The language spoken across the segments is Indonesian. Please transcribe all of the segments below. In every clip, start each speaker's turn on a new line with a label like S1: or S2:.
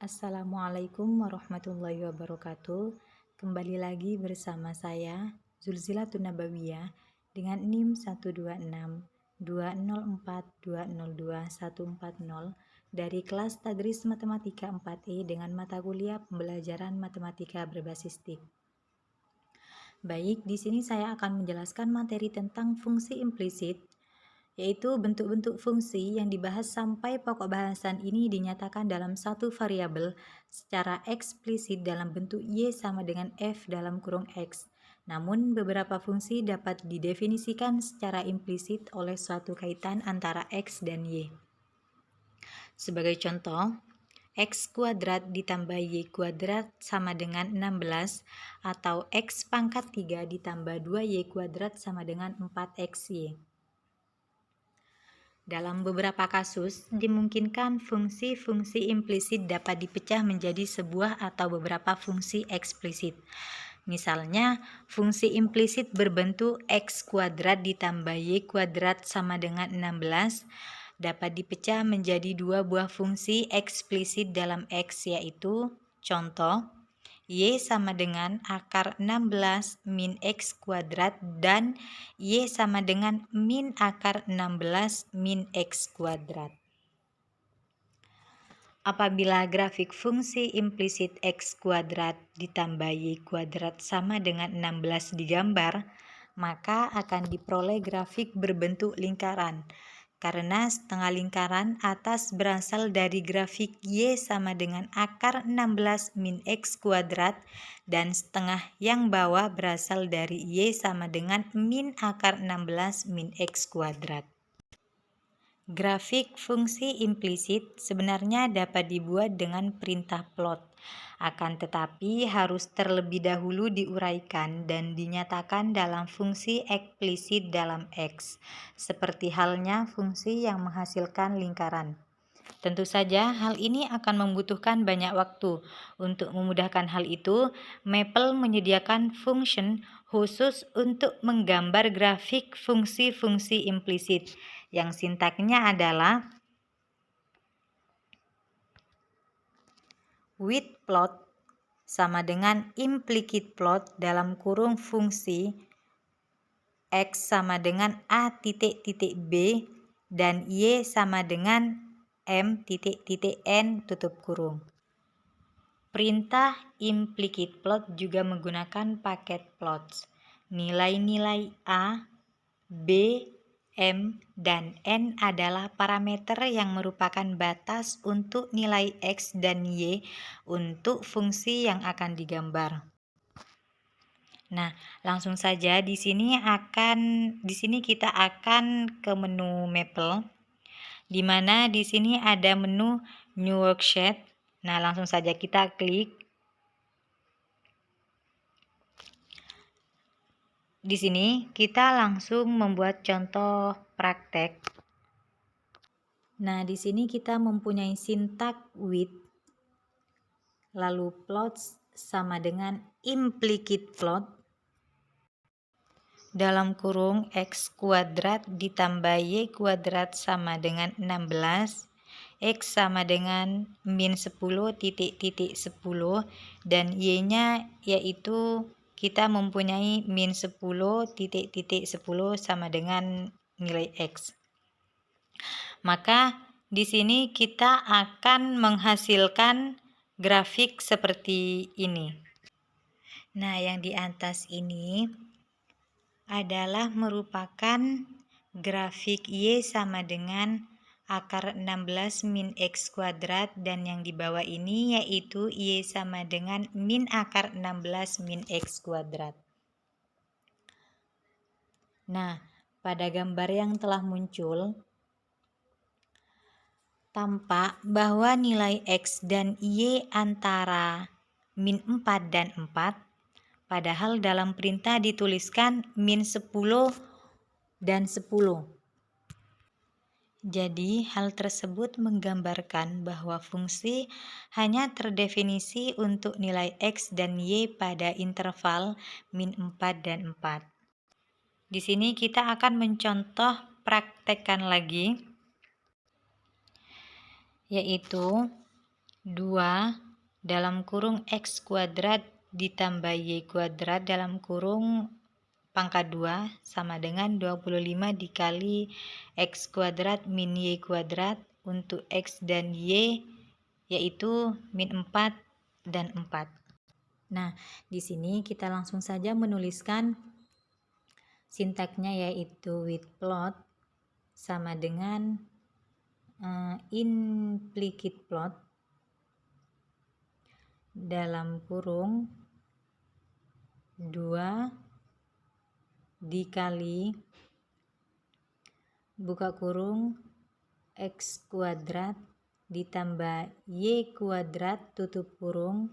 S1: Assalamualaikum warahmatullahi wabarakatuh. Kembali lagi bersama saya Zulzilatun Nabawiyah dengan NIM 126 204202140 dari kelas Tadris Matematika 4E dengan mata kuliah pembelajaran matematika berbasis TIK. Baik, di sini saya akan menjelaskan materi tentang fungsi implisit, yaitu bentuk-bentuk fungsi yang dibahas sampai pokok bahasan ini dinyatakan dalam satu variabel secara eksplisit dalam bentuk Y sama dengan F dalam kurung X. Namun beberapa fungsi dapat didefinisikan secara implisit oleh suatu kaitan antara X dan Y. Sebagai contoh, X kuadrat ditambah Y kuadrat sama dengan 16 atau X pangkat 3 ditambah 2Y kuadrat sama dengan 4XY. Dalam beberapa kasus, dimungkinkan fungsi-fungsi implisit dapat dipecah menjadi sebuah atau beberapa fungsi eksplisit. Misalnya, fungsi implisit berbentuk X kuadrat ditambah Y kuadrat sama dengan 16 dapat dipecah menjadi dua buah fungsi eksplisit dalam X, yaitu contoh Y sama dengan akar 16 min X kuadrat dan Y sama dengan min akar 16 min X kuadrat. Apabila grafik fungsi implisit X kuadrat ditambah Y kuadrat sama dengan 16 digambar, maka akan diperoleh grafik berbentuk lingkaran. Karena setengah lingkaran atas berasal dari grafik Y sama dengan akar 16 min X kuadrat dan setengah yang bawah berasal dari Y sama dengan min akar 16 min X kuadrat. Grafik fungsi implisit sebenarnya dapat dibuat dengan perintah plot, akan tetapi harus terlebih dahulu diuraikan dan dinyatakan dalam fungsi eksplisit dalam X, seperti halnya fungsi yang menghasilkan lingkaran. Tentu saja hal ini akan membutuhkan banyak waktu. Untuk memudahkan hal itu, Maple menyediakan function khusus untuk menggambar grafik fungsi-fungsi implisit, yang sintaknya adalah with plot sama dengan implicate plot dalam kurung fungsi X sama dengan A titik titik B dan Y sama dengan M titik titik N tutup kurung. Perintah implicate plot juga menggunakan paket plots. Nilai-nilai A, B, M, dan N adalah parameter yang merupakan batas untuk nilai X dan Y untuk fungsi yang akan digambar. Nah, langsung saja di sini kita akan ke menu Maple, di mana di sini ada menu New Worksheet. Nah, langsung saja kita klik. Di sini kita langsung membuat contoh praktek. Nah, di sini kita mempunyai sintak with, lalu plots sama dengan implicate plot dalam kurung X kuadrat ditambah Y kuadrat sama dengan 16, X sama dengan min 10 titik titik 10 dan Y-nya yaitu kita mempunyai min 10 titik titik 10 sama dengan nilai X. Maka di sini kita akan menghasilkan grafik seperti ini. Nah, yang di atas ini adalah merupakan grafik Y sama dengan akar 16 min X kuadrat dan yang di bawah ini yaitu Y sama dengan min akar 16 min X kuadrat. Nah, pada gambar yang telah muncul, tampak bahwa nilai X dan Y antara min 4 dan 4, padahal dalam perintah dituliskan min 10 dan 10. Jadi, hal tersebut menggambarkan bahwa fungsi hanya terdefinisi untuk nilai X dan Y pada interval min 4 dan 4. Di sini kita akan mencontoh praktekkan lagi, yaitu 2 dalam kurung X kuadrat ditambah Y kuadrat dalam kurung pangkat 2 sama dengan 25 dikali X kuadrat min Y kuadrat untuk X dan Y yaitu min 4 dan 4. Nah, di sini kita langsung saja menuliskan sintaknya yaitu with plot sama dengan implicit plot dalam kurung 2 dikali buka kurung X kuadrat ditambah Y kuadrat tutup kurung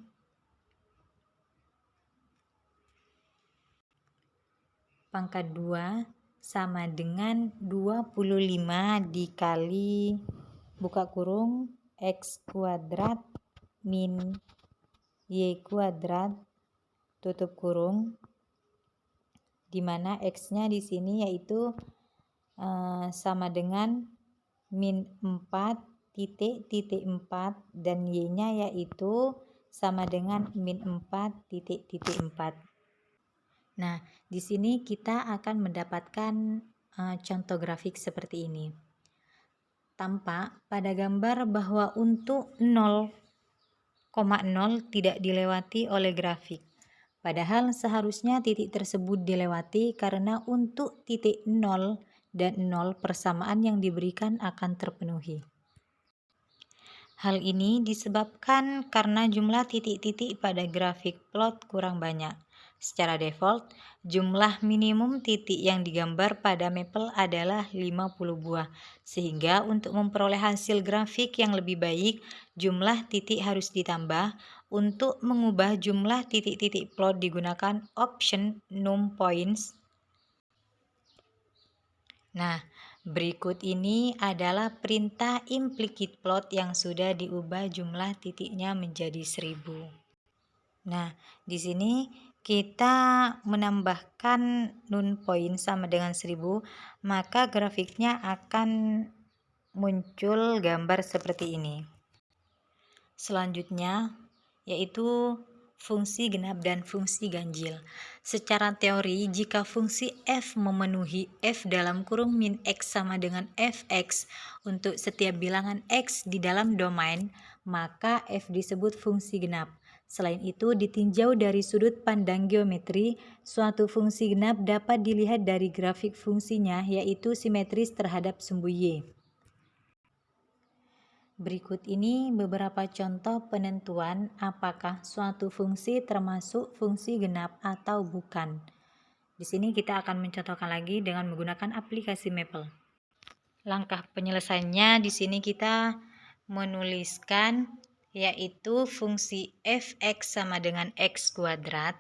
S1: pangkat 2 sama dengan 25 dikali buka kurung X kuadrat min Y kuadrat tutup kurung, di mana X-nya di sini yaitu sama dengan min 4 titik 4 dan Y-nya yaitu sama dengan min 4 titik 4. Nah, di sini kita akan mendapatkan contoh grafik seperti ini. Tampak pada gambar bahwa untuk 0,0 tidak dilewati oleh grafik. Padahal seharusnya titik tersebut dilewati karena untuk titik 0 dan 0 persamaan yang diberikan akan terpenuhi. Hal ini disebabkan karena jumlah titik-titik pada grafik plot kurang banyak. Secara default, jumlah minimum titik yang digambar pada Maple adalah 50 buah. Sehingga untuk memperoleh hasil grafik yang lebih baik, jumlah titik harus ditambah. Untuk mengubah jumlah titik-titik plot digunakan option num points. Nah, berikut ini adalah perintah implicit plot yang sudah diubah jumlah titiknya menjadi 1000. Nah, di sini kita menambahkan nun point sama dengan 1000, maka grafiknya akan muncul gambar seperti ini. Selanjutnya yaitu fungsi genap dan fungsi ganjil. Secara teori, jika fungsi f memenuhi f dalam kurung min x sama dengan fx untuk setiap bilangan x di dalam domain, maka f disebut fungsi genap. Selain itu, ditinjau dari sudut pandang geometri, suatu fungsi genap dapat dilihat dari grafik fungsinya, yaitu simetris terhadap sumbu y. Berikut ini beberapa contoh penentuan apakah suatu fungsi termasuk fungsi genap atau bukan. Di sini kita akan mencontohkan lagi dengan menggunakan aplikasi Maple. Langkah penyelesaiannya di sini kita menuliskan yaitu fungsi fx sama dengan x kuadrat.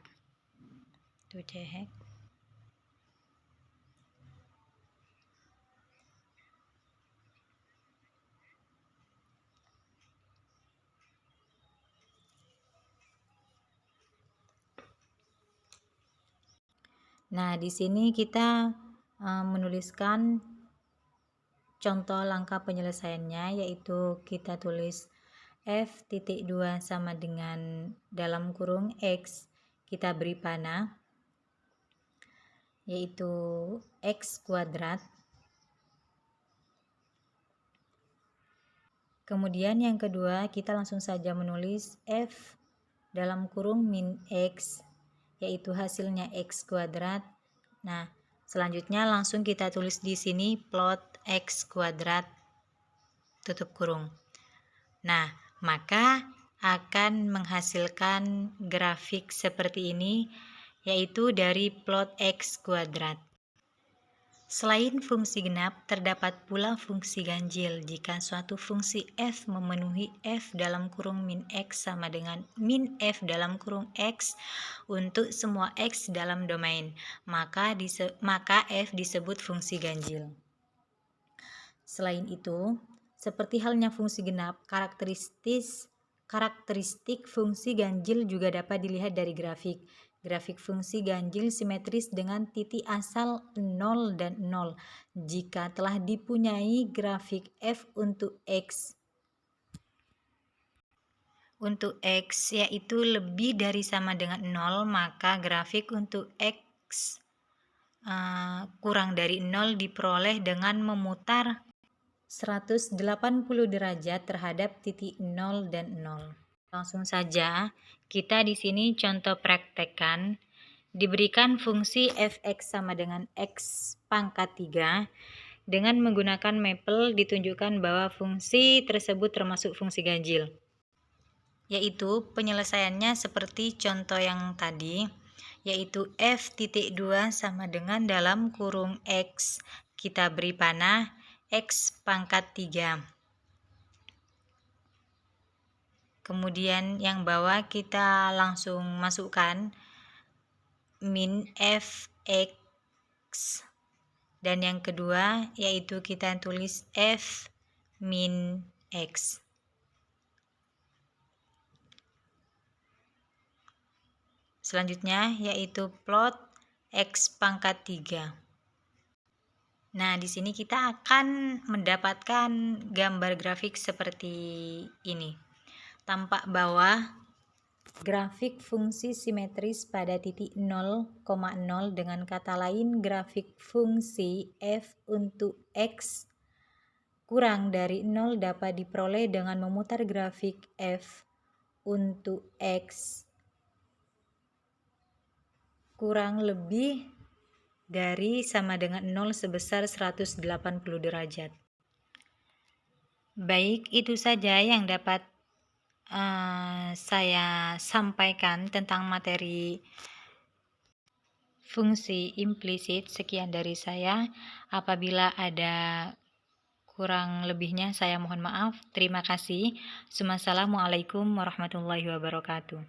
S1: Tuh cek. Nah, di sini kita menuliskan contoh langkah penyelesaiannya, yaitu kita tulis f.2 sama dengan dalam kurung x, kita beri panah yaitu x kuadrat. Kemudian yang kedua kita langsung saja menulis f dalam kurung min x, yaitu hasilnya x kuadrat. Nah, selanjutnya langsung kita tulis di sini plot x kuadrat tutup kurung. Nah, maka akan menghasilkan grafik seperti ini, yaitu dari plot x kuadrat. Selain fungsi genap, terdapat pula fungsi ganjil jika suatu fungsi f memenuhi f dalam kurung min x sama dengan min f dalam kurung x untuk semua x dalam domain, maka f disebut fungsi ganjil. Selain itu, seperti halnya fungsi genap, karakteristik fungsi ganjil juga dapat dilihat dari grafik. Grafik fungsi ganjil simetris dengan titik asal 0 dan 0 jika telah dipunyai grafik f untuk x untuk X yaitu lebih dari sama dengan 0, maka grafik untuk X kurang dari 0 diperoleh dengan memutar 180 derajat terhadap titik 0 dan 0. Langsung saja, kita di sini contoh praktekkan. Diberikan fungsi f(x) sama dengan x pangkat 3. Dengan menggunakan maple ditunjukkan bahwa fungsi tersebut termasuk fungsi ganjil. Yaitu penyelesaiannya seperti contoh yang tadi, yaitu f(2) sama dengan dalam kurung x, kita beri panah x pangkat 3. Kemudian yang bawah kita langsung masukkan min f(x), dan yang kedua yaitu kita tulis f min x. Selanjutnya yaitu plot x pangkat 3. Nah, di sini kita akan mendapatkan gambar grafik seperti ini. Tampak bawah grafik fungsi simetris pada titik 0,0, dengan kata lain grafik fungsi f untuk x kurang dari 0 dapat diperoleh dengan memutar grafik f untuk x kurang lebih dari sama dengan 0 sebesar 180 derajat. Baik, itu saja yang dapat saya sampaikan tentang materi fungsi implisit. Sekian dari saya. Apabila ada kurang lebihnya saya mohon maaf. Terima kasih. Wassalamualaikum warahmatullahi wabarakatuh.